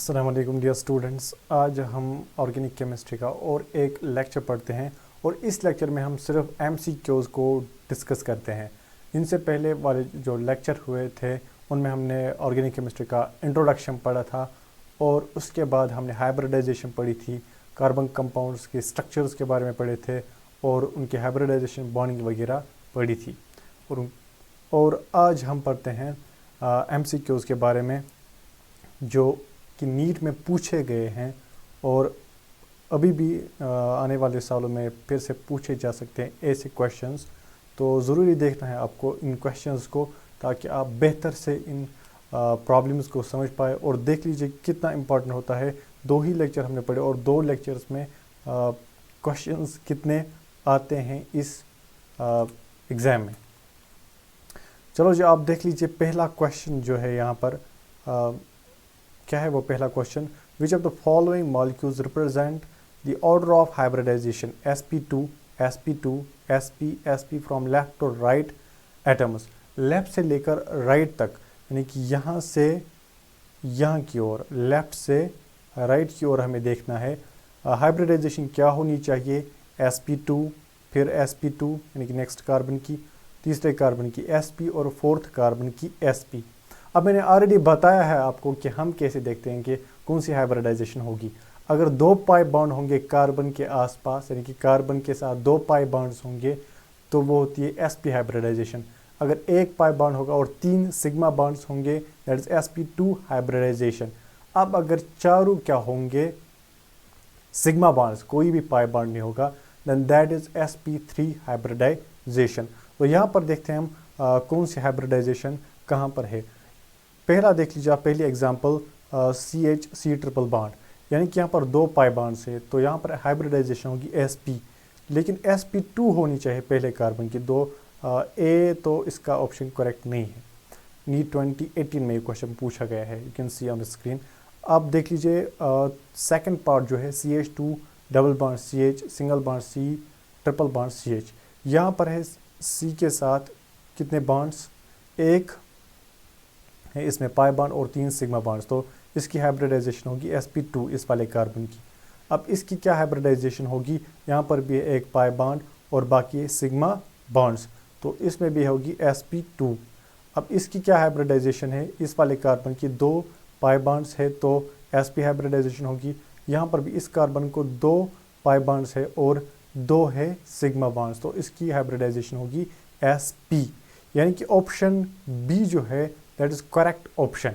अस्सलाम वालेकुम dear students. आज हम ऑर्गेनिक केमिस्ट्री का और एक लेक्चर पढ़ते हैं और इस लेक्चर में हम सिर्फ एमसीक्यूज़ को डिस्कस करते हैं। इनसे पहले वाले जो लेक्चर हुए थे उनमें हमने ऑर्गेनिक केमिस्ट्री का इंट्रोडक्शन पढ़ा था और उसके बाद हमने हाइब्रिडाइजेशन पढ़ी थी, कार्बन कंपाउंड्स के स्ट्रक्चर्स के बारे में पढ़े थे और उनके हाइब्रिडाइजेशन बॉन्डिंग वगैरह पढ़ी थी। और आज हम पढ़ते हैं एमसीक्यूज़ के बारे में जो कि नीट में पूछे गए हैं और अभी भी आने वाले सालों में फिर से पूछे जा सकते हैं ऐसे क्वेश्चंस। तो ज़रूरी देखना है आपको इन क्वेश्चंस को, ताकि आप बेहतर से इन प्रॉब्लम्स को समझ पाए। और देख लीजिए कितना इम्पोर्टेंट होता है, 2 ही लेक्चर हमने पढ़े और 2 लेक्चर्स में क्वेश्चंस कितने आते हैं इस एग्ज़ाम में। चलो जी, आप देख लीजिए पहला क्वेश्चन जो है यहाँ पर क्या है वो पहला question. Which of the following molecules represent the order of hybridisation sp2 sp2 sp sp from left to right atoms. Left से लेकर राइट तक, यानी कि यहाँ से यहाँ की ओर, लेफ्ट से राइट की ओर हमें देखना है हाइब्रिडाइजेशन क्या होनी चाहिए। sp2 फिर sp2 यानी कि नेक्स्ट कार्बन की, तीसरे कार्बन की sp और फोर्थ कार्बन की sp। अब मैंने ऑलरेडी बताया है आपको कि हम कैसे देखते हैं कि कौन सी हाइब्रिडाइजेशन होगी। अगर 2 पाई बॉन्ड होंगे कार्बन के आसपास, यानी कि कार्बन के साथ 2 पाई बॉन्ड्स होंगे, तो वो होती है sp हाइब्रिडाइजेशन। अगर 1 पाई बॉन्ड होगा और 3 सिग्मा बॉन्ड्स होंगे, दैट इज sp2 हाइब्रिडाइजेशन। अब अगर चारों क्या होंगे, सिग्मा बॉन्ड्स, कोई भी पाई बॉन्ड नहीं होगा, then that is sp3 hybridisation. तो यहाँ पर देखते हैं हम कौन सी हाइब्रिडाइजेशन कहाँ पर है। पहला देख लीजिए आप, पहली एग्जांपल CH ट्रिपल बॉन्ड, यानी कि यहाँ पर 2 पाई बॉन्ड्स है, तो यहाँ पर हाइब्रिडाइजेशन होगी sp, लेकिन sp2 होनी चाहिए पहले कार्बन की 2 ए, तो इसका ऑप्शन करेक्ट नहीं है। नीट 2018 में ये क्वेश्चन पूछा गया है, you can see on the screen. अब देख लीजिए सेकंड पार्ट जो है CH2 double bond CH, single bond C, triple bond CH। यहाँ पर है C के साथ कितने बॉन्ड्स, 1 है इसमें पाई बॉन्ड और 3 सिग्मा बॉन्ड्स, तो इसकी हाइब्रिडाइजेशन होगी sp2 इस वाले कार्बन की। अब इसकी क्या हाइब्रिडाइजेशन होगी, यहाँ पर भी है 1 पाई बॉन्ड और बाकी सिग्मा बॉन्ड्स, तो इसमें भी होगी sp2। अब इसकी क्या हाइब्रिडाइजेशन है, इस वाले कार्बन की 2 पाई बॉन्ड्स है, तो sp हाइब्रिडाइजेशन होगी। यहाँ पर भी इस कार्बन को 2 पाई बॉन्ड्स है और 2 है सिग्मा बॉन्ड्स, तो इसकी हाइब्रिडाइजेशन होगी sp। यानी कि ऑप्शन बी जो है दैट इज करेक्ट ऑप्शन।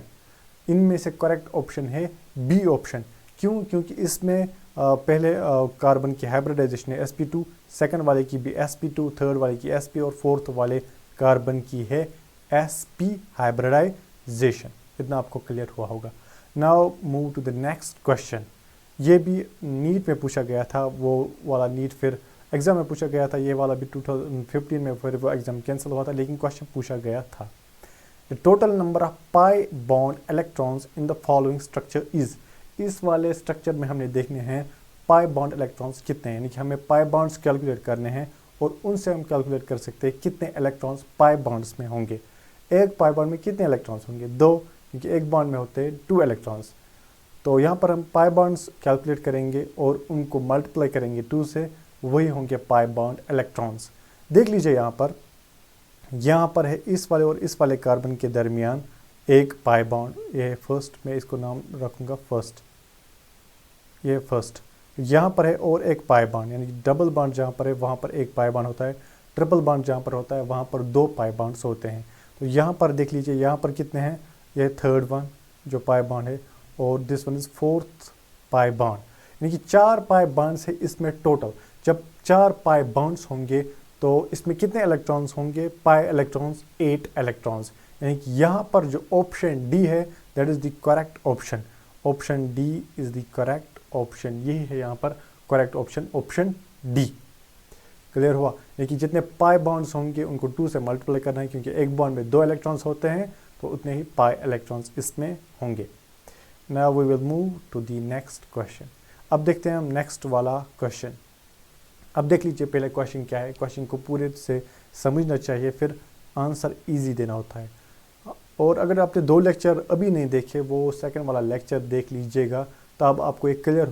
इनमें से करेक्ट ऑप्शन है बी ऑप्शन। क्यों? क्योंकि इसमें पहले कार्बन की हाइब्रिडाइजेशन है sp2, सेकंड वाले की भी sp2, थर्ड वाले की sp और फोर्थ वाले कार्बन की है sp हाइब्रिडाइजेशन। इतना आपको क्लियर हुआ होगा। Now move to the next question. ये भी नीट में पूछा गया था, वो वाला नीट फिर एग्जाम में पूछा गया था, ये वाला भी 2015 में फिर वो एग्जाम कैंसिल हुआ था, लेकिन क्वेश्चन पूछा गया था। The total number of pi bond electrons in the following structure is। इस वाले स्ट्रक्चर में हमने देखने हैं पाई बॉन्ड इलेक्ट्रॉन्स कितने हैं, यानी कि हमें पाई बॉन्ड्स कैलकुलेट करने हैं और उनसे हम कैलकुलेट कर सकते हैं कितने इलेक्ट्रॉन्स पाई बॉन्ड्स में होंगे। एक पाई बॉन्ड में कितने इलेक्ट्रॉन्स होंगे, 2, क्योंकि एक बॉन्ड में होते हैं 2 इलेक्ट्रॉन्स। तो यहाँ पर हम पाई बॉन्ड्स कैलकुलेट करेंगे और उनको मल्टीप्लाई करेंगे 2 से, वही होंगे पाई बॉन्ड इलेक्ट्रॉन्स। देख लीजिए यहाँ पर है इस वाले और इस वाले कार्बन के दरमियान 1 पाई बॉन्ड, ये है फर्स्ट, मैं इसको नाम रखूँगा फर्स्ट, ये फर्स्ट। यहाँ पर है और 1 पाई बॉन्ड, यानी डबल बॉन्ड जहाँ पर है वहाँ पर 1 पाई बॉन्ड होता है, ट्रिपल बॉन्ड जहाँ पर होता है वहाँ पर 2 पाई बॉन्ड्स होते हैं। तो यहाँ पर देख लीजिए यहाँ पर कितने हैं, ये थर्ड वन जो पाई बॉन्ड है और this one is fourth pi bond, यानी कि 4 पाई बॉन्ड्स है इसमें टोटल। जब 4 पाई बॉन्ड्स होंगे तो इसमें कितने इलेक्ट्रॉन्स होंगे, पाई इलेक्ट्रॉन्स 8 इलेक्ट्रॉन्स, यानी कि यहाँ पर जो ऑप्शन डी है that is the correct option. Option D is the correct option, यही है यहाँ पर correct option, option D. Clear हुआ? यानी कि जितने पाई बॉन्ड्स होंगे उनको 2 से मल्टीप्लाई करना है, क्योंकि एक बॉन्ड में 2 इलेक्ट्रॉन्स होते हैं, तो उतने ही पाई इलेक्ट्रॉन्स इसमें होंगे। Now we will move to the next question. अब देखते हैं हम नेक्स्ट वाला क्वेश्चन। अब देख लीजिए पहले क्वेश्चन क्या है, क्वेश्चन को पूरे से समझना चाहिए, फिर आंसर इजी देना होता है। और अगर आपने 2 लेक्चर अभी नहीं देखे, वो सेकंड वाला लेक्चर देख लीजिएगा, तब आपको एक क्लियर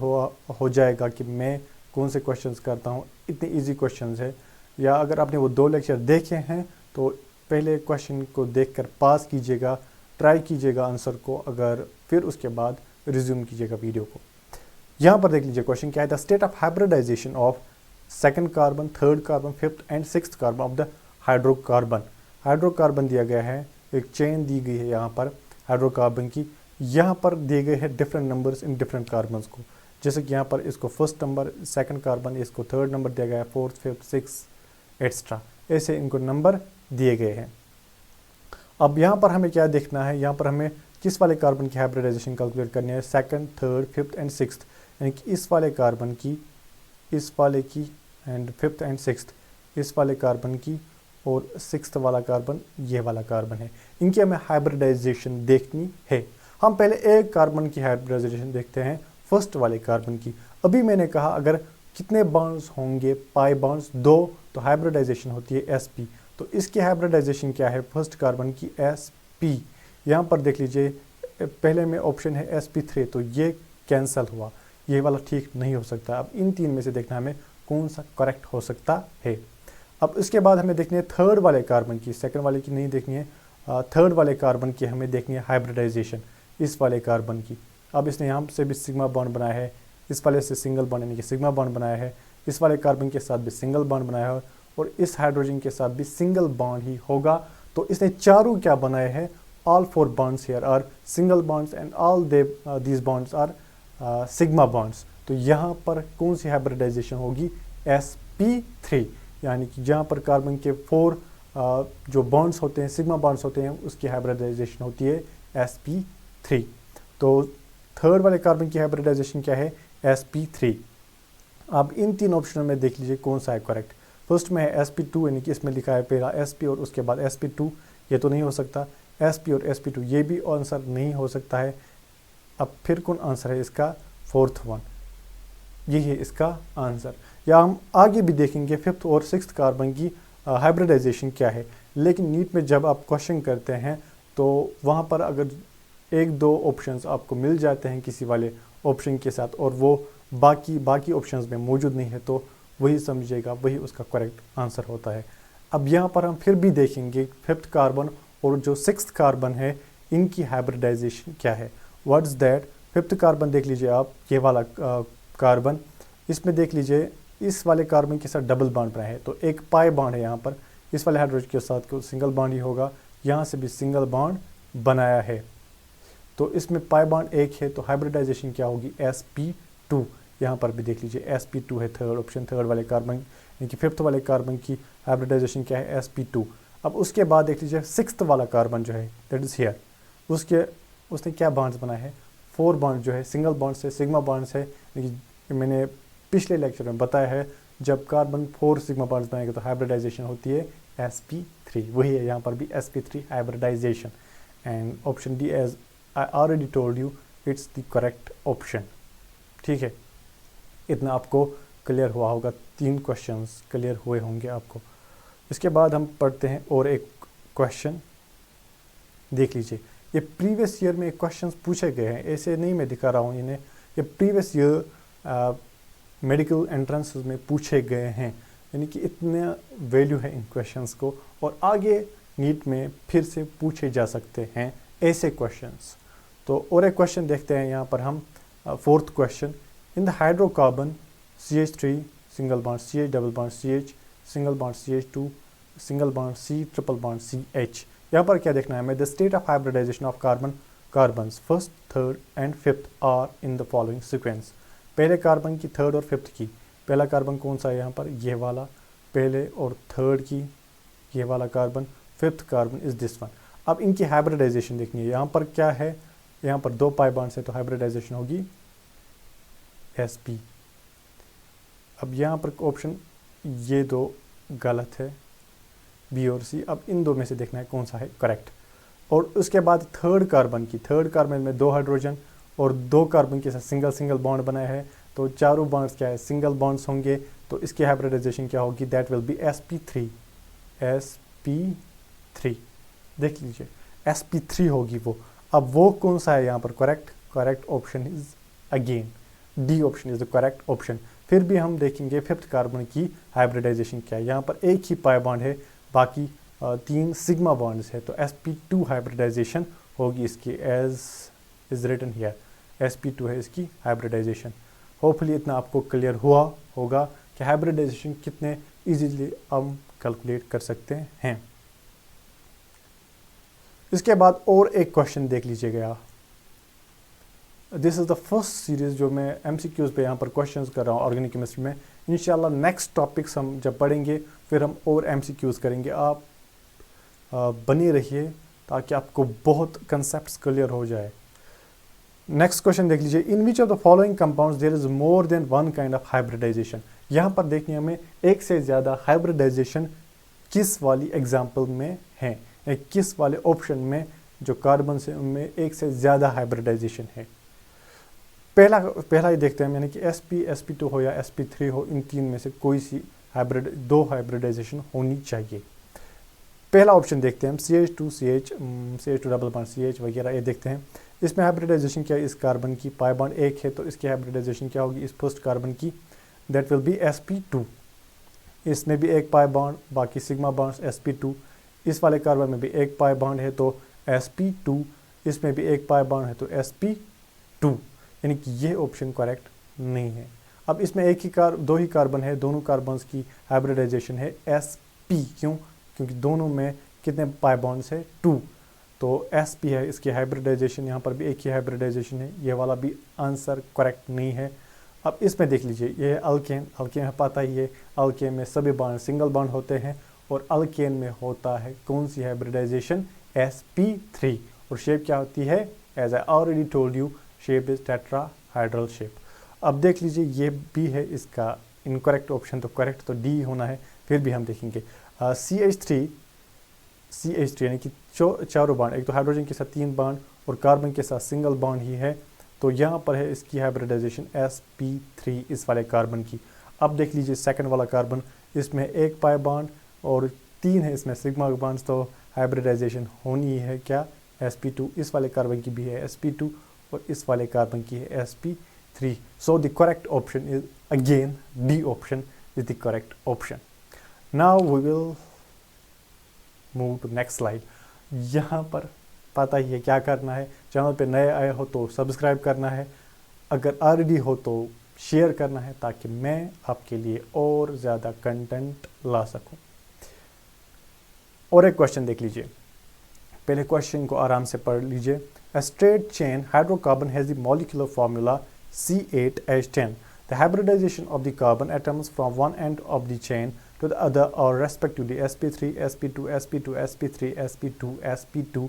हो जाएगा कि मैं कौन से क्वेश्चंस करता हूँ। इतने इजी क्वेश्चंस है। या अगर आपने वो 2 लेक्चर देखे हैं तो पहले क्वेश्चन को देखकर पास कीजिएगा, ट्राई कीजिएगा आंसर को, अगर फिर उसके बाद रिज्यूम कीजिएगा वीडियो को। यहाँ पर देख लीजिए क्वेश्चन क्या है, the state of hybridisation of second carbon, third carbon, fifth and sixth carbon of the hydrocarbon. Hydrocarbon दिया गया है, एक चेन दी गई है यहाँ पर हाइड्रोकार्बन की। यहाँ पर दिए गए हैं different numbers in different carbons को, जैसे कि यहाँ पर इसको फर्स्ट नंबर सेकंड कार्बन, इसको थर्ड नंबर दिया गया है, फोर्थ, फिफ्थ, सिक्स एक्स्ट्रा, ऐसे इनको नंबर दिए गए हैं। अब यहाँ पर हमें क्या देखना है, यहाँ पर हमें किस वाले कार्बन की हाइब्रिडाइजेशन कैलकुलेट करनी है, second, third, fifth and sixth, यानी कि इस वाले कार्बन की, इस वाले की एंड फिफ्थ एंड सिक्स्थ, इस वाले कार्बन की और सिक्स्थ वाला कार्बन ये वाला कार्बन है। इनकी हमें हाइब्रिडाइजेशन देखनी है। हम पहले एक कार्बन की हाइब्रिडाइजेशन देखते हैं, फर्स्ट वाले कार्बन की। अभी मैंने कहा अगर कितने बॉन्ड्स होंगे, पाई बॉन्ड्स 2, तो हाइब्रिडाइजेशन होती है sp। तो इसकी हाइब्रिडाइजेशन क्या है, फर्स्ट कार्बन की sp। यहाँ पर देख लीजिए पहले में ऑप्शन है sp3, तो ये कैंसिल हुआ, ये वाला ठीक नहीं हो सकता। अब इन 3 में से देखना हमें कौन सा करेक्ट हो सकता है। अब इसके बाद हमें देखनी है थर्ड वाले कार्बन की, सेकंड वाले की नहीं देखनी है, थर्ड वाले कार्बन की हमें देखनी है हाइब्रिडाइजेशन, इस वाले कार्बन की। अब इसने यहाँ से भी सिग्मा बॉन्ड बनाया है, इस वाले से सिंगल बॉन्ड यानी कि सिग्मा बॉन्ड बनाया है, इस वाले कार्बन के साथ भी सिंगल बॉन्ड बनाया है और इस हाइड्रोजन के साथ भी सिंगल बॉन्ड ही होगा। तो इसने चारों क्या बनाए हैं, all 4 bonds here are single bonds and all these bonds are sigma bonds। तो यहाँ पर कौन सी हाइब्रिडाइजेशन होगी, sp3, यानी कि जहाँ पर कार्बन के 4 जो बॉन्ड्स होते हैं, सिग्मा बॉन्ड्स होते हैं, उसकी हाइब्रिडाइजेशन होती है sp3। तो थर्ड वाले कार्बन की हाइब्रिडाइजेशन क्या है, sp3। अब इन 3 ऑप्शन में देख लीजिए कौन सा है करेक्ट। फर्स्ट में है sp2, यानी कि इसमें लिखा है पहला sp और उसके बाद sp2, ये तो नहीं हो सकता। sp और sp2 ये भी आंसर नहीं हो सकता है। अब फिर कौन आंसर है इसका, फोर्थ वन, यही है इसका आंसर। या हम आगे भी देखेंगे फिफ्थ और सिक्स्थ कार्बन की हाइब्रिडाइजेशन क्या है। लेकिन नीट में जब आप क्वेश्चन करते हैं तो वहाँ पर अगर 1-2 ऑप्शंस आपको मिल जाते हैं किसी वाले ऑप्शन के साथ और वो बाकी ऑप्शंस में मौजूद नहीं है, तो वही समझिएगा वही उसका करेक्ट आंसर होता है। अब यहाँ पर हम फिर भी देखेंगे फिफ्थ कार्बन और जो सिक्स्थ कार्बन है इनकी हाइब्रिडाइजेशन क्या है। व्हाट्स दैट, फिफ्थ कार्बन देख लीजिए आप, ये वाला कार्बन, इसमें देख लीजिए इस वाले कार्बन के साथ डबल बॉन्ड बनाया है, तो एक पाई बॉन्ड है यहाँ पर, इस वाले हाइड्रोजन के साथ सिंगल बॉन्ड ही होगा, यहाँ से भी सिंगल बॉन्ड बनाया है, तो इसमें पाई बॉन्ड एक है, तो हाइब्रिडाइजेशन क्या होगी, sp2। यहाँ पर भी देख लीजिए sp2 है थर्ड ऑप्शन, थर्ड वाले कार्बन यानी कि फिफ्थ वाले कार्बन की हाइब्रिडाइजेशन क्या है, sp2। अब उसके बाद देख लीजिए सिक्स्थ वाला कार्बन जो है, दैट इज़ हियर, उसने क्या बॉन्ड्स बनाए हैं, 4 बॉन्ड जो है सिंगल बॉन्ड से, सिग्मा बॉन्ड से, लेकिन मैंने पिछले लेक्चर में बताया है जब कार्बन 4 सिग्मा बॉन्ड्स बनाएगा तो हाइब्रिडाइजेशन होती है sp3, वही है यहाँ पर भी sp3 hybridisation. And option D, as I already told you, it's the correct option. ठीक है, इतना आपको क्लियर हुआ होगा, 3 क्वेश्चंस क्लियर हुए होंगे आपको। इसके बाद हम पढ़ते हैं और एक क्वेश्चन, देख लीजिए। ये प्रीवियस ईयर में क्वेश्चंस पूछे गए हैं, ऐसे नहीं मैं दिखा रहा हूँ इन्हें, ये प्रीवियस ईयर मेडिकल एंट्रेंसेस में पूछे गए हैं, यानी कि इतना वैल्यू है इन क्वेश्चंस को, और आगे नीट में फिर से पूछे जा सकते हैं ऐसे क्वेश्चंस। तो और एक क्वेश्चन देखते हैं यहाँ पर हम, fourth question, in the hydrocarbon CH3 single bond CH double bond CH single bond CH2 single bond C triple bond CH। यहाँ पर क्या देखना है हमें, the state of hybridisation of carbons first, third and fifth are in the following sequence. पहले carbon की, third और fifth की, पहला कार्बन कौन सा है यहाँ पर, ये वाला, पहले और थर्ड की ये वाला carbon, fifth carbon is this one. अब इनकी हाइब्रिडाइजेशन देखनी है, यहाँ पर क्या है, यहाँ पर 2 पाई बॉन्ड्स है तो हाइब्रिडाइजेशन होगी sp। अब यहाँ पर ऑप्शन ये 2 गलत है, बी और सी। अब इन 2 में से देखना है कौन सा है करेक्ट। और उसके बाद थर्ड कार्बन की, थर्ड कार्बन में 2 हाइड्रोजन और 2 कार्बन के साथ सिंगल बॉन्ड बनाया है, तो चारों बॉन्ड्स क्या है, सिंगल बॉन्ड्स होंगे, तो इसकी हाइब्रिडाइजेशन क्या होगी, दैट विल बी sp3। देख लीजिए sp3 होगी वो। अब वो कौन सा है यहाँ पर correct option is again D option is the correct option. फिर भी हम देखेंगे फिफ्थ कार्बन की हाइब्रिडाइजेशन क्या है। यहाँ पर एक ही पाई बॉन्ड है, बाकी 3 सिग्मा बॉन्ड्स है, तो sp2 हाइब्रिडाइजेशन होगी इसकी, as is written here sp2 है इसकी हाइब्रिडाइजेशन। होपफुली इतना आपको क्लियर हुआ होगा कि हाइब्रिडाइजेशन कितने इजीली हम कैलकुलेट कर सकते हैं। इसके बाद और एक क्वेश्चन देख लीजिएगा। This is the first series जो मैं MCQs पे यहाँ पर क्वेश्चंस कर रहा हूँ ऑर्गेनिक केमिस्ट्री में। इंशाल्लाह नेक्स्ट टॉपिक्स हम जब पढ़ेंगे फिर हम और MCQs करेंगे। आप बने रहिए ताकि आपको बहुत कंसेप्ट्स क्लियर हो जाए। नेक्स्ट क्वेश्चन देख लीजिए, in which of the following compounds there is more than one kind of hybridization. यहाँ पर देखिए हमें एक से ज़्यादा हाइब्रिडाइजेशन किस वाली एग्जाम्पल में है, किस वाले ऑप्शन में जो कार्बन से उनमें एक से ज़्यादा हाइब्रिडाइजेशन है। पहला ही देखते हैं, यानी कि sp2 हो या sp3 हो, इन तीन में से कोई सी दो हाइब्रिडाइजेशन होनी चाहिए। पहला ऑप्शन देखते हैं हम CH2 CH2 double bond CH वगैरह, ये देखते हैं इसमें हाइब्रिडाइजेशन क्या है। इस कार्बन की पाई बॉन्ड एक है तो इसकी हाइब्रिडाइजेशन क्या होगी इस फर्स्ट कार्बन की, दैट विल बी sp2। इसमें भी एक पाई बॉन्ड, बाकी सिग्मा बॉन्ड्स sp2। इस वाले कार्बन में भी एक पाई बॉन्ड है तो sp2, इसमें भी एक पाई बॉन्ड है तो sp2, यानी कि ये ऑप्शन करेक्ट नहीं है। अब इसमें दो ही कार्बन है, दोनों कार्बन्स की हाइब्रिडाइजेशन है sp, क्यों? क्योंकि दोनों में कितने पाई बॉन्ड्स है 2, तो sp है इसकी हाइब्रिडाइजेशन। यहाँ पर भी एक ही हाइब्रिडाइजेशन है, ये वाला भी आंसर करेक्ट नहीं है। अब इसमें देख लीजिए, ये है अल्केन है, पता ही है अल्केन में सभी बॉन्ड सिंगल बॉन्ड होते हैं और अल्केन में होता है कौन सी हाइब्रिडाइजेशन sp3, और शेप क्या होती है, as I already told you, shape is tetrahedral shape. अब देख लीजिए ये भी है इसका इनकरेक्ट ऑप्शन, तो करेक्ट तो डी होना है। फिर भी हम देखेंगे CH3 यानी कि चारों बॉन्ड, एक तो हाइड्रोजन के साथ 3 बॉन्ड और कार्बन के साथ सिंगल बॉन्ड ही है, तो यहाँ पर है इसकी हाइब्रिडाइजेशन sp3 इस वाले कार्बन की। अब देख लीजिए सेकंड वाला कार्बन, इसमें एक पाई बॉन्ड और 3 है इसमें सिग्मा बॉन्ड्स, तो हाइब्रिडाइजेशन होनी है क्या sp2। इस वाले कार्बन की भी है sp2 और इस वाले कार्बन की है sp3। So the correct option is again D option is the correct option. Now we will move to next slide. यहाँ पर पता ही है क्या करना है, चैनल पे नए आए हो तो सब्सक्राइब करना है, अगर ऑलरेडी हो तो शेयर करना है ताकि मैं आपके लिए और ज़्यादा कंटेंट ला सकूं। और एक क्वेश्चन देख लीजिए, पहले क्वेश्चन को आराम से पढ़ लीजिए। A straight chain hydrocarbon has the molecular formula C8H10. The hybridization of the carbon atoms from one end of the chain to the other are respectively sp3, sp2, sp2, sp3, sp2, sp2,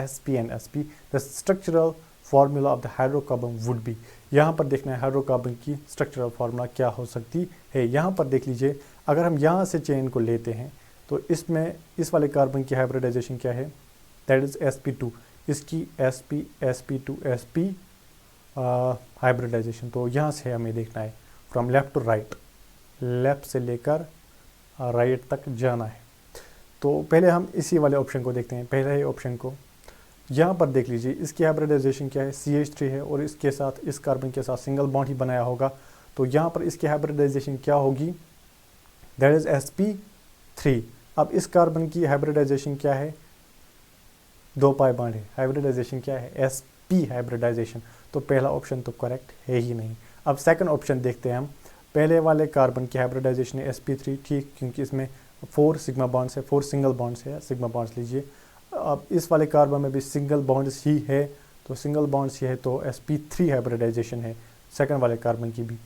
sp and sp. The structural formula of the hydrocarbon would be, यहाँ पर देखना है hydrocarbon की structural formula क्या हो सकती है। यहाँ पर देख लीजिए, अगर हम यहाँ से चेन को लेते हैं तो इसमें इस वाले कार्बन की हाइब्रिडाइजेशन क्या है, दैट इज sp2, इसकी sp sp2 sp हाइब्रिडाइजेशन। तो यहाँ से हमें देखना है from left to right, left से लेकर राइट तक जाना है। तो पहले हम इसी वाले ऑप्शन को देखते हैं, पहले ही ऑप्शन को। यहाँ पर देख लीजिए इसकी हाइब्रिडाइजेशन क्या है, CH3 है और इसके साथ इस कार्बन के साथ सिंगल बॉन्ड ही बनाया होगा, तो यहाँ पर इसकी हाइब्रिडाइजेशन क्या होगी, दैट इज sp3। अब इस कार्बन की हाइब्रिडाइजेशन क्या है, 2 पाई बॉन्ड है, हाइब्रिडाइजेशन क्या है sp हाइब्रिडाइजेशन, तो पहला ऑप्शन तो करेक्ट है ही नहीं। अब सेकंड ऑप्शन देखते हैं हम, पहले वाले कार्बन की हाइब्रिडाइजेशन है sp3, ठीक, क्योंकि इसमें 4 सिग्मा बॉन्ड्स है, 4 सिंगल बॉन्ड्स है, सिग्मा बॉन्ड्स लीजिए। अब इस वाले कार्बन में भी सिंगल बॉन्ड्स ही है, तो सिंगल बॉन्ड्स ही है तो sp3 हाइब्रिडाइजेशन है सेकंड वाले कार्बन की भी,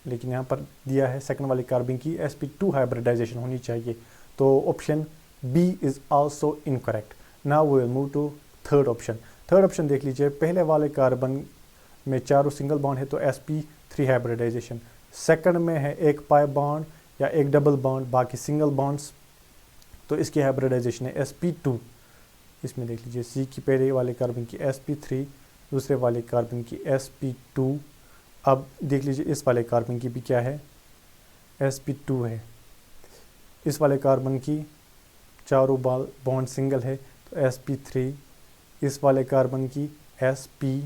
लेकिन यहाँ पर दिया है सेकंड वाले कार्बन की sp2 हाइब्रिडाइजेशन होनी चाहिए, तो option B is also incorrect. Now we will move to third option. Third option देख लीजिए, पहले वाले कार्बन में 4 सिंगल बॉन्ड है तो sp3 हाइब्रिडाइजेशन, सेकंड में है एक पाई बॉन्ड या एक डबल बॉन्ड, बाकी सिंगल बॉन्ड्स, तो इसकी हाइब्रिडाइजेशन है sp2। इसमें देख लीजिए सी की पहले वाले कार्बन की sp3, दूसरे वाले कार्बन की sp2। अब देख लीजिए इस वाले कार्बन की भी क्या है, sp2 है। इस वाले कार्बन की चारों बॉन्ड सिंगल है sp3, इस वाले कार्बन की sp,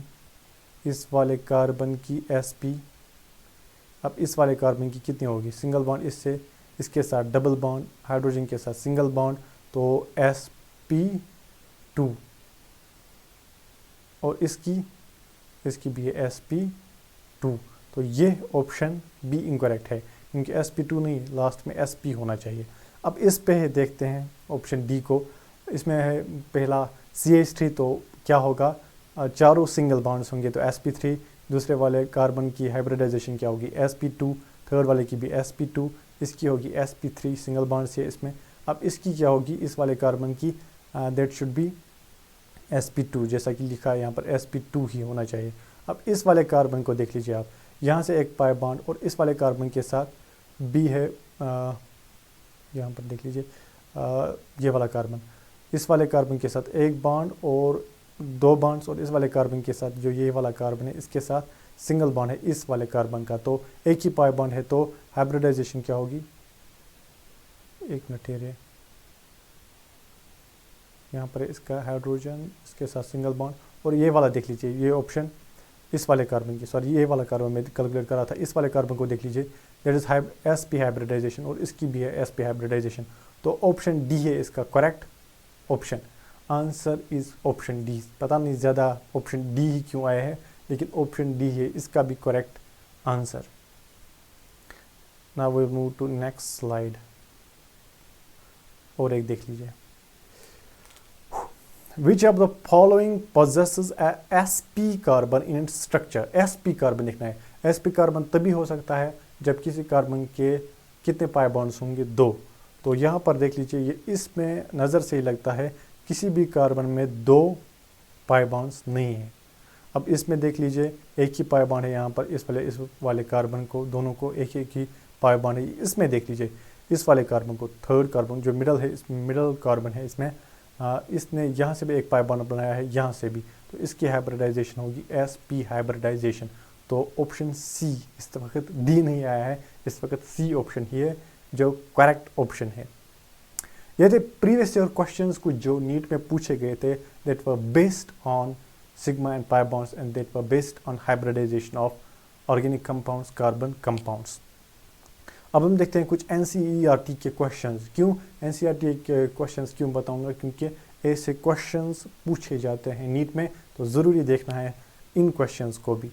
इस वाले कार्बन की sp। अब इस वाले कार्बन की कितनी होगी, सिंगल बॉन्ड इससे, इसके साथ डबल बॉन्ड, हाइड्रोजन के साथ सिंगल बॉन्ड, तो sp2, और इसकी भी है sp2। तो ये ऑप्शन बी इनकरेक्ट है, क्योंकि sp2 नहीं, लास्ट में sp होना चाहिए। अब इस पे देखते हैं ऑप्शन डी को। इसमें है पहला CH3, तो क्या होगा, चारों सिंगल बॉन्ड्स होंगे तो sp3। दूसरे वाले कार्बन की हाइब्रिडाइजेशन क्या होगी, sp2। थर्ड वाले की भी sp2, इसकी होगी sp3, सिंगल बॉन्ड्स है इसमें। अब इसकी क्या होगी, इस वाले कार्बन की दैट शुड बी sp2, जैसा कि लिखा है यहाँ पर sp2 ही होना चाहिए। अब इस वाले कार्बन को देख लीजिए आप, यहाँ से एक पाई बॉन्ड और इस वाले कार्बन के साथ बी है, यहाँ पर देख लीजिए ये वाला कार्बन, इस वाले कार्बन के साथ एक बॉन्ड और दो बॉन्ड्स, और इस वाले कार्बन के साथ जो ये वाला कार्बन है इसके साथ सिंगल बॉन्ड है इस वाले कार्बन का, तो एक ही पाई बॉन्ड है, तो हाइब्रिडाइजेशन क्या होगी, एक मिनट है, यहाँ पर इसका हाइड्रोजन, इसके साथ सिंगल बॉन्ड, और ये वाला देख लीजिए, ये ऑप्शन इस वाले कार्बन की, सॉरी ये वाला कार्बन में कैलकुलेट करा था, इस वाले कार्बन को देख लीजिए, दैट इज sp हाइब्रिडाइजेशन, और इसकी भी है sp हाइब्रिडाइजेशन। तो ऑप्शन डी है इसका correct option. Answer is option D. पता नहीं ज़्यादा ऑप्शन डी ही क्यों आया है, लेकिन ऑप्शन डी है इसका भी correct answer. Now we move to next slide, और एक देख लीजिए, Which of the following possesses a sp carbon in its structure? sp carbon लिखना है। sp कार्बन तभी हो सकता है जब किसी कार्बन के कितने पाई बॉन्ड्स होंगे, 2। तो यहाँ पर देख लीजिए, ये इसमें नज़र से ही लगता है किसी भी कार्बन में 2 पाई बॉन्ड्स नहीं है। अब इसमें देख लीजिए एक ही पाई बॉन्ड है यहाँ पर, इस वाले कार्बन को, दोनों को एक ही पाई बॉन्ड है। इसमें देख लीजिए इस वाले कार्बन को, थर्ड कार्बन जो मिडल है, इसमें मिडल कार्बन है, इसमें इसने यहाँ से भी एक पाई बॉन्ड बनाया है, यहाँ से भी, तो इसकी हाइब्रिडाइजेशन होगी sp हाइब्रिडाइजेशन। तो ऑप्शन सी, इस वक्त डी नहीं आया है, इस वक्त सी ऑप्शन ही है जो करेक्ट ऑप्शन है। ये थे प्रीवियस ईयर क्वेश्चंस कुछ जो नीट में पूछे गए थे, that were based on sigma and pi bonds and that were based on hybridisation of organic compounds, carbon compounds. अब हम देखते हैं कुछ NCERT के क्वेश्चंस। क्यों NCERT के क्वेश्चंस क्यों बताऊंगा, क्योंकि ऐसे क्वेश्चंस पूछे जाते हैं नीट में, तो ज़रूरी देखना है इन क्वेश्चंस को भी,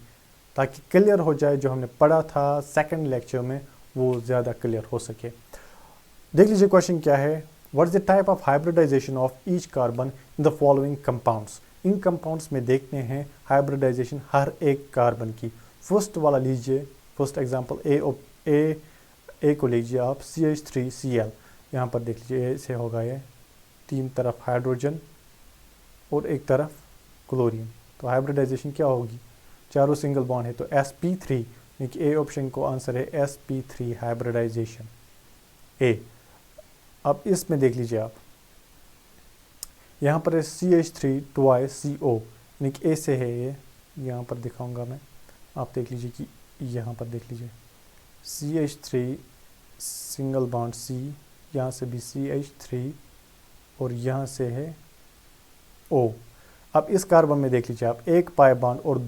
ताकि क्लियर हो जाए जो हमने पढ़ा था सेकंड लेक्चर में वो ज़्यादा क्लियर हो सके। देख लीजिए क्वेश्चन क्या है, what is the type of hybridisation of each carbon in the following compounds. इन कंपाउंड्स में देखते हैं हाइब्रिडाइजेशन हर एक कार्बन की। फर्स्ट वाला लीजिए, फर्स्ट एग्जाम्पल ए को लीजिए आप, CH3Cl, यहाँ पर देख लीजिए ऐसे होगा, ये 3 तरफ हाइड्रोजन और एक तरफ क्लोरीन, तो हाइब्रिडाइजेशन क्या होगी, चारों सिंगल बॉन्ड है, तो sp3, यानी कि ए ऑप्शन को आंसर है sp3 हाइब्रिडाइजेशन ए। अब इसमें देख लीजिए आप, यहाँ पर है CH3 twice CO, यानी कि ए से है ये, यहाँ पर दिखाऊंगा मैं, आप देख लीजिए कि यहाँ पर देख लीजिए CH3 सिंगल बॉन्ड C, यहाँ से भी CH3 और यहाँ से है O। अब इस कार्बन में देख लीजिए आप, एक पाई बॉन्ड और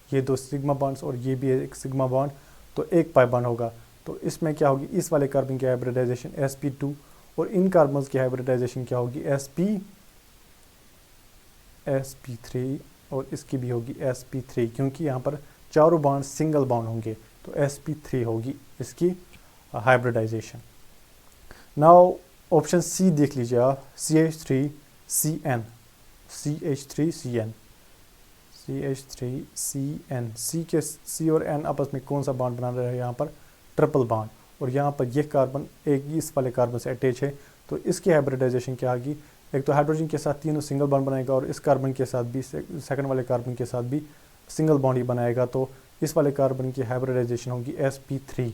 ये दो सिग्मा बॉन्ड्स, और ये भी एक सिग्मा बॉन्ड, तो एक पाई बॉन्ड होगा। तो इसमें क्या होगी, इस वाले कार्बन की हाइब्रिडाइजेशन sp2, और इन कार्बन्स की हाइब्रिडाइजेशन क्या होगी sp3, और इसकी भी होगी sp3, क्योंकि यहाँ पर चारों बॉन्ड सिंगल बॉन्ड होंगे, तो sp3 होगी इसकी हाइब्रिडाइजेशन। नाउ ऑप्शन सी देख लीजिए आप, CH3CN, C और N आपस में कौन सा बॉन्ड बना रहे हैं, यहाँ पर ट्रिपल बॉन्ड, और यहाँ पर यह कार्बन एक इस वाले कार्बन से अटैच है, तो इसकी हाइब्रिडाइजेशन क्या होगी, एक तो हाइड्रोजन के साथ तीनों सिंगल बॉन्ड बनाएगा, और इस कार्बन के साथ भी, सेकंड वाले कार्बन के साथ भी सिंगल बॉन्ड ही बनाएगा, तो इस वाले कार्बन की हाइब्रिडाइजेशन होगी sp3,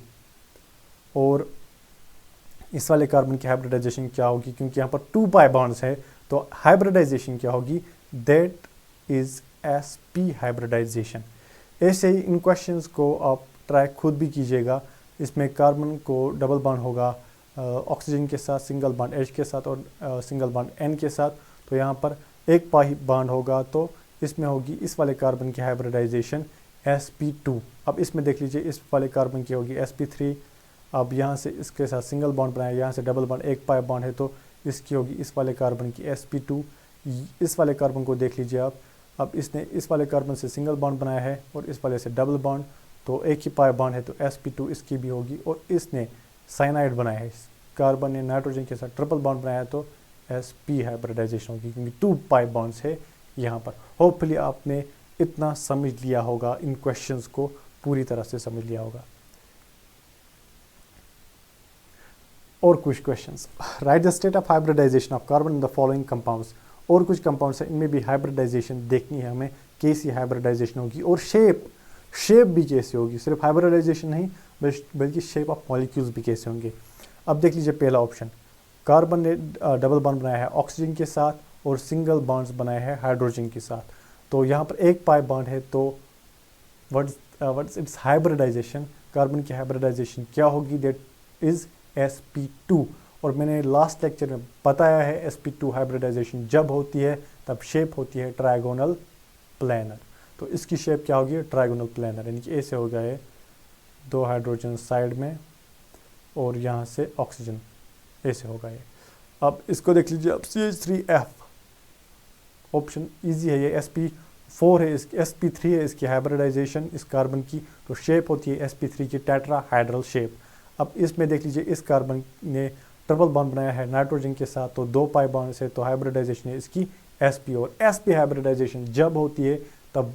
और इस वाले कार्बन की हाइब्रिडाइजेशन क्या होगी, क्योंकि यहाँ पर 2 पाई बॉन्ड्स है, तो हाइब्रिडाइजेशन क्या होगी, दैट इज sp हाइब्रिडाइजेशन। ऐसे ही इन क्वेश्चंस को आप ट्राई खुद भी कीजिएगा। इसमें कार्बन को डबल बॉन्ड होगा ऑक्सीजन के साथ, सिंगल बॉन्ड H के साथ, और सिंगल बॉन्ड N के साथ, तो यहाँ पर एक पाई बॉन्ड होगा तो इसमें होगी इस वाले कार्बन की हाइब्रिडाइजेशन sp2। अब इसमें देख लीजिए इस वाले कार्बन की होगी sp3। अब यहाँ से इसके साथ सिंगल बॉन्ड बनाया, यहाँ से डबल बॉन्ड, एक पाई बॉन्ड है तो इसकी होगी इस वाले कार्बन की sp2। इस वाले कार्बन को देख लीजिए आप, अब इसने इस वाले कार्बन से सिंगल बॉन्ड बनाया है और इस वाले से डबल बॉन्ड, तो एक ही पाई बॉन्ड है तो sp2 इसकी भी होगी। और इसने साइनाइड बनाया है, कार्बन ने नाइट्रोजन के साथ ट्रिपल बॉन्ड बनाया है तो sp हाइब्रिडाइजेशन होगी, क्योंकि 2 पाई बॉन्ड्स है यहाँ पर। होपफुली आपने इतना समझ लिया होगा, इन क्वेश्चंस को पूरी तरह से समझ लिया होगा। और कुछ questions, write the state of hybridisation of carbon in the following compounds. और कुछ कंपाउंड्स हैं, इनमें भी हाइब्रिडाइजेशन देखनी है हमें, कैसी हाइब्रिडाइजेशन होगी और शेप भी कैसे होगी। सिर्फ हाइब्रिडाइजेशन नहीं बल्कि शेप ऑफ मॉलिक्यूल्स भी कैसे होंगे। अब देख लीजिए पहला ऑप्शन, कार्बन ने डबल बॉन्ड बनाया है ऑक्सीजन के साथ और सिंगल बॉन्ड्स बनाए हैं हाइड्रोजन के साथ। तो यहाँ पर एक पाई बॉन्ड है तो व्हाट्स इट्स हाइब्रिडाइजेशन, कार्बन की हाइब्रिडाइजेशन क्या होगी, दैट इज sp2। और मैंने लास्ट लेक्चर में बताया है sp2 हाइब्रिडाइजेशन जब होती है तब शेप होती है ट्राइगोनल प्लेनर। तो इसकी शेप क्या होगी, ट्राइगोनल प्लेनर, यानी कि ऐसे हो गए 2 हाइड्रोजन साइड में और यहाँ से ऑक्सीजन, ऐसे होगा ये। अब इसको देख लीजिए, अब CH3F ऑप्शन इजी है, ये sp4 है, इसकी sp3 है इसकी हाइब्रिडाइजेशन इस कार्बन की, तो शेप होती है sp3 की टेट्राहाइड्रल शेप। अब इसमें देख लीजिए इस कार्बन ने ट्रिपल बॉन्ड बनाया है नाइट्रोजन के साथ तो 2 पाई बॉन्ड से, तो हाइब्रिडाइजेशन है इसकी sp। और sp हाइब्रिडाइजेशन जब होती है तब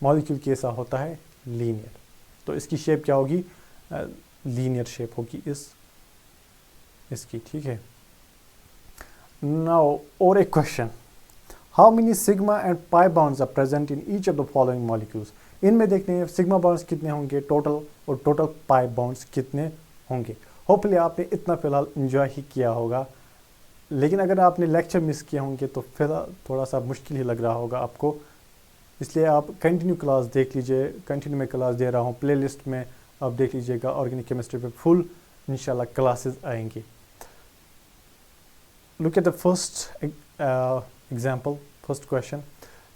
मॉलिक्यूल कैसा होता है, लीनियर। तो इसकी शेप क्या होगी, लीनियर शेप होगी इसकी, ठीक है। नाउ और एक question, how many sigma and pi bonds are present in each of the following molecules. इनमें देखते हैं सिग्मा बॉन्ड्स कितने होंगे टोटल और टोटल पाई बॉन्ड्स कितने होंगे। होपफुली आपने इतना फिलहाल एंजॉय ही किया होगा, लेकिन अगर आपने लेक्चर मिस किए होंगे तो फिलहाल थोड़ा सा मुश्किल ही लग रहा होगा आपको, इसलिए आप कंटिन्यू क्लास देख लीजिए। कंटिन्यू में क्लास दे रहा हूँ, प्लेलिस्ट में आप देख लीजिएगा, ऑर्गेनिक केमिस्ट्री पे फुल इंशाल्लाह क्लासेस आएंगी। Look at the first example, first question.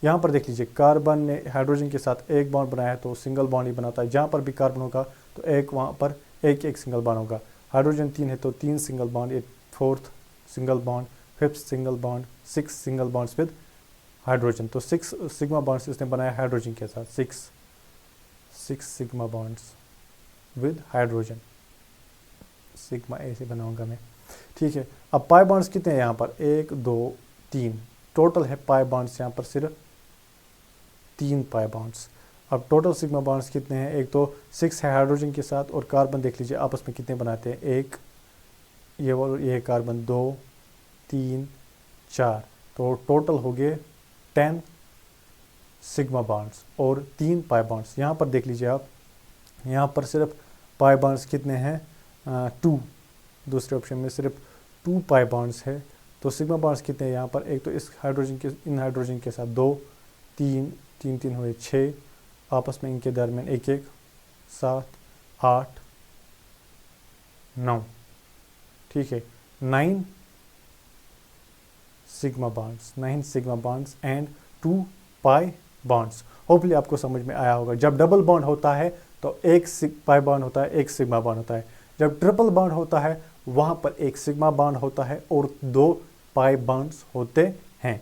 यहाँ पर देख लीजिए कार्बन ने हाइड्रोजन के साथ एक बॉन्ड बनाया है तो सिंगल बॉन्ड ही बनाता है, जहाँ पर भी कार्बन होगा तो एक वहाँ पर एक सिंगल बॉन्ड होगा। हाइड्रोजन 3 है तो 3 single bond, 4th single bond, 5th single bond, 6 single bonds with hydrogen. तो 6 सिग्मा बॉन्ड्स इसने बनाया हाइड्रोजन के साथ, 6 sigma bonds with hydrogen, sigma ऐसे बनाऊंगा मैं, ठीक है। अब पाई बॉन्ड्स कितने हैं यहाँ पर, 1 2 3 टोटल है पाई बॉन्ड्स यहाँ पर सिर्फ 3 पाई बॉन्ड्स। अब टोटल सिग्मा बॉन्ड्स कितने हैं, एक तो 6 है हाइड्रोजन के साथ और कार्बन देख लीजिए आपस में कितने बनाते हैं, 1 ये कार्बन, 2 3 4, तो टोटल हो गए 10 सिग्मा बॉन्ड्स और 3 पाई बॉन्ड्स। यहाँ पर देख लीजिए आप, यहाँ पर सिर्फ पाई बॉन्ड्स कितने हैं, 2, दूसरे ऑप्शन में सिर्फ 2 पाई बॉन्ड्स है। तो सिग्मा बॉन्ड्स कितने हैं यहाँ पर, एक तो इस हाइड्रोजन के इन हाइड्रोजन के साथ 2 3 3 3 हुए 6, आपस में इनके दरमियान 1 1 7 8 9, ठीक है, 9 sigma bonds and 2 pi bonds. Hopefully आपको समझ में आया होगा। जब डबल बॉन्ड होता है तो 1 पाई बॉन्ड होता है, 1 सिग्मा बॉन्ड होता है। जब ट्रिपल बॉन्ड होता है वहाँ पर 1 सिग्मा बॉन्ड होता है और 2 पाई बॉन्ड्स होते हैं।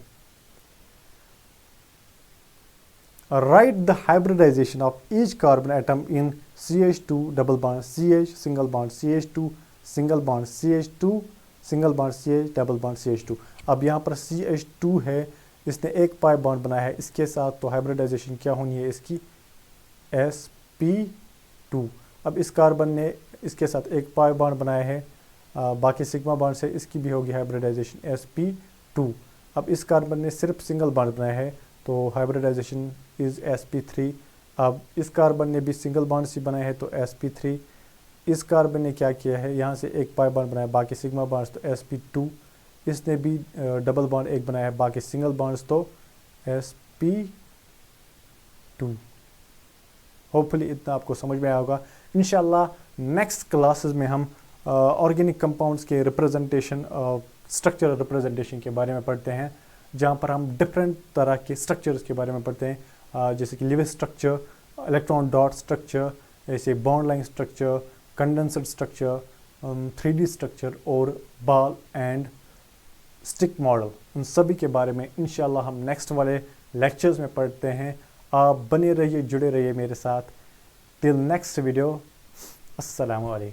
Write the hybridisation of each carbon atom in CH2 double bond CH single bond CH2 single bond CH2 single bond CH double bond CH2। अब यहाँ पर CH2 है, इसने 1 पाई बॉन्ड बनाया है इसके साथ, तो हाइब्रिडाइजेशन क्या होनी है इसकी, sp2। अब इस कार्बन ने इसके साथ 1 पाई बॉन्ड बनाया है, बाकी सिग्मा बॉन्ड से इसकी भी होगी हाइब्रिडाइजेशन sp2। अब इस कार्बन ने सिर्फ सिंगल बॉन्ड बनाया है तो हाइब्रिडाइजेशन इज sp3। अब इस कार्बन ने भी सिंगल बॉन्ड से बनाया है तो sp3। इस कार्बन ने क्या किया है, यहाँ से 1 पाई बॉन्ड बनाया, बाकी सिग्मा बॉन्ड्स तो sp2। इसने भी डबल बॉन्ड 1 बनाया है, बाकी सिंगल बॉन्ड्स तो sp2। होपफुली इतना आपको समझ में आया होगा। इंशाल्लाह नेक्स्ट क्लासेस में हम ऑर्गेनिक कंपाउंड्स के रिप्रेजेंटेशन, स्ट्रक्चरल रिप्रेजेंटेशन के बारे में पढ़ते हैं। जहाँ पर हम डिफरेंट तरह के स्ट्रक्चर्स के बारे में पढ़ते हैं, जैसे कि Lewis structure, electron dot structure, ऐसे bond line structure, condenser structure, 3D structure और बॉल एंड स्टिक मॉडल। उन सभी के बारे में इंशाल्लाह हम नेक्स्ट वाले लेक्चर्स में पढ़ते हैं। आप बने रहिए, जुड़े रहिए मेरे साथ। टिल नेक्स्ट वीडियो, अस्सलामु अलैकुम।